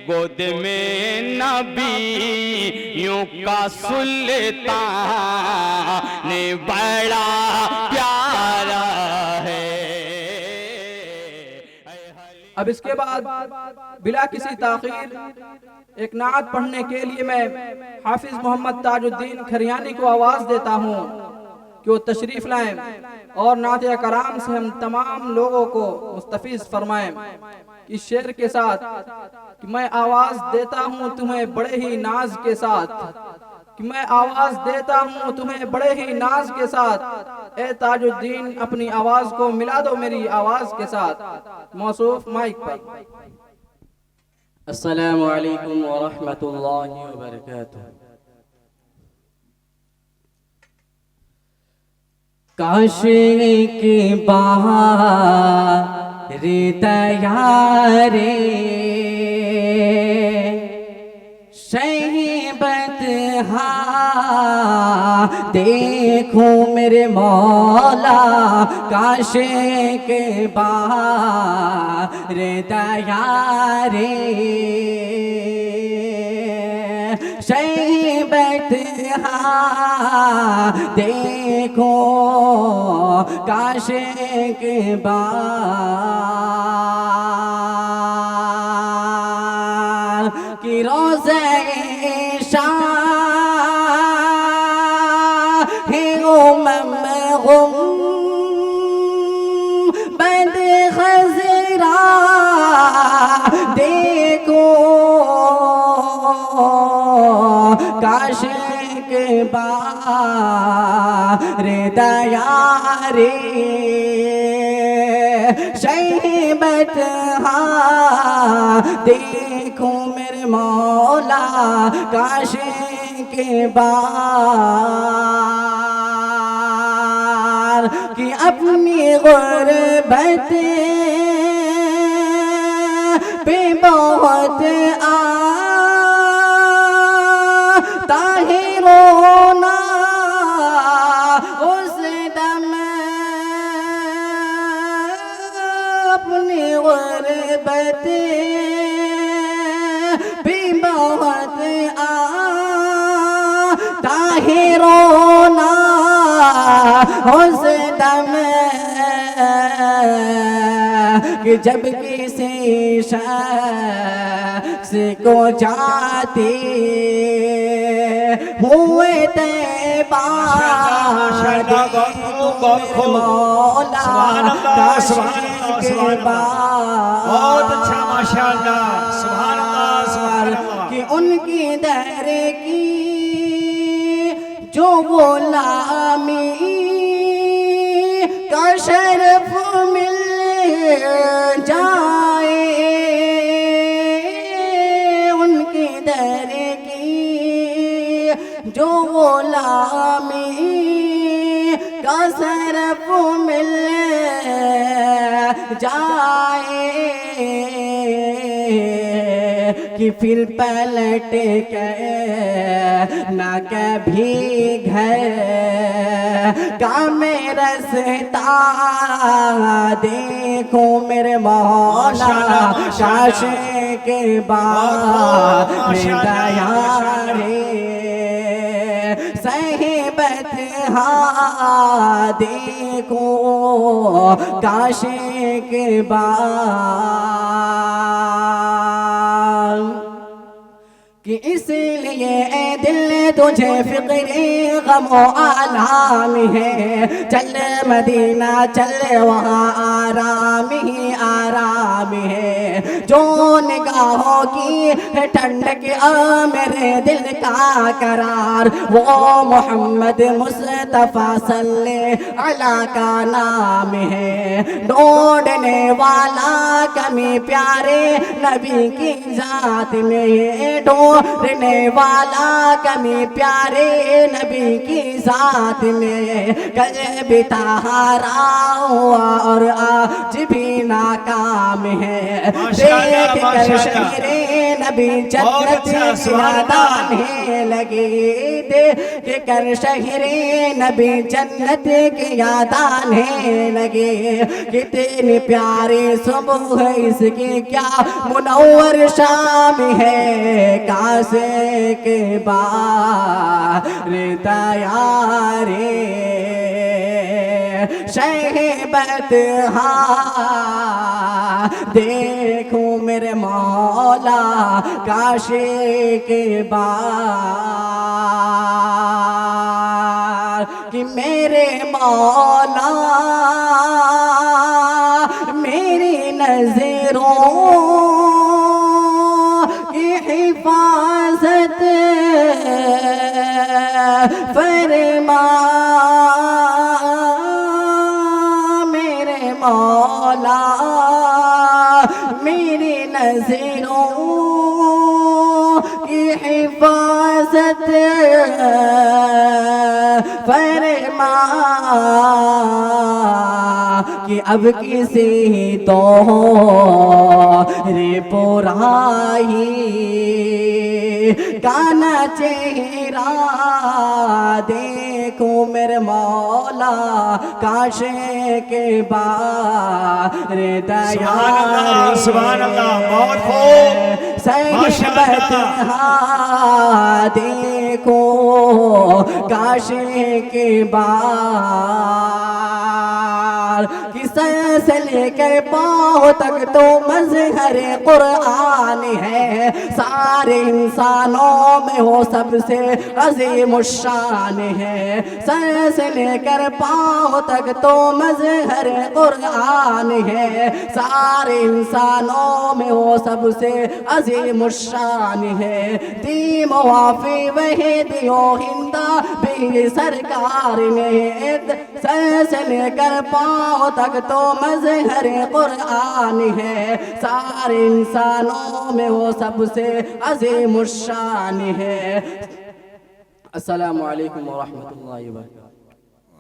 गोद में नबियों का सुल्तान बड़ा प्यारा है। अब इसके बाद बिला किसी ताखीर एक नात पढ़ने के लिए मैं हाफिज मोहम्मद ताजुद्दीन खरियानी को आवाज़ देता हूँ कि वो तशरीफ़ लाएं और नात कलाम से हम तमाम लोगों को मुस्तफ़ीज़ फरमाएं। इस शेर के साथ कि मैं आवाज़ देता हूँ तुम्हें बड़े ही नाज के साथ, कि मैं आवाज़ देता हूँ तुम्हें बड़े ही नाज के साथ, ए ताजुद्दीन अपनी आवाज़ को मिला दो मेरी आवाज़ के साथ। मौसूफ माइक पर। अस्सलामु अलैकुम व रहमतुल्लाहि व बरकातुहू। काश की बहार तैयारे शहीबत हा देखो मेरे मौला, काश के बहार तैयारे शहीबत हा देखो काश के बार की रोज़े शाही गुम बंद खज़रा देखो काश के बार दयारे शहीबत हा देखो मेरे मौला, काश के बार कि अपनी गुरबत पे बहुत रोना उस दम अपनी गुरबत भी बहुत रोना उस दम कि जब किसी शख्स को जाते हुए तैबा मौला, काश के बहुत अच्छा माशाअल्लाह, सुभान अल्लाह, सुभान अल्लाह। कि उनकी दर की जो गुलामी का शरफ मिल जाए, उनकी दर की जो गुलामी का शरफ मिल जाए कि फिर पलट के न कभी घर का मेरा रास्ता देखो मेरे मौला, काश के बाद दया रे सहीबत हा देखो काश के बाद कि इसलिए दिल तुझे फिक्रे गमो आलाम है, चल मदीना चल वहाँ आराम ही आराम है। जो निगाहों की ठंडक मेरे दिल का करार, वो मोहम्मद मुस्तफ़ा सल्ले अला का नाम है। ढूंढने वाला कमी प्यारे नबी की जात में, ढूंढने वाला कमी प्यारे नबी की जात में। कल भी तारा हुआ और आज भी नाकाम है, माशाअल्लाह, देख कर माशाअल्लाह। शहरे नबी बहुत जन्नत अच्छा, की सुभान याद अल्लाह। आने लगी। देख कर शहरे नबी जन्नत की याद आने लगे। कितनी प्यारी सुबह है इसकी, क्या मुनव्वर शाम है, कासे के बार तैयारे शहबत देखो मेरे मौला काशी के बार कि मेरे मौला मेरी नजरों की हिफाजत फरमा मेरे मौला मेरी नजरों की हिफाजत फरमा कि अब किसी तो रे पुराई काना चेहरा देखो मेरे मौला काशे के बार दया सुभान अल्लाह, बहुत खूब, सहबत देखो काशे के बार कि सर से लेकर पाँव तक तो मजहर कुरान है। सारे इंसानों में हो सबसे अजीम शान है। सर से लेकर पाँव तक तो मजहर कुरान है। सारे इंसानों में हो सबसे अजीम शान है। दी मुआफी वही दियो हिंदा भी सरकार ने। सर से लेकर पाँव तक तो मजहर कुरान है। सारे इंसानों में वो सबसे अजीम शान है। अस्सलामु अलैकुम व रहमतुल्लाहि व बरकातहू।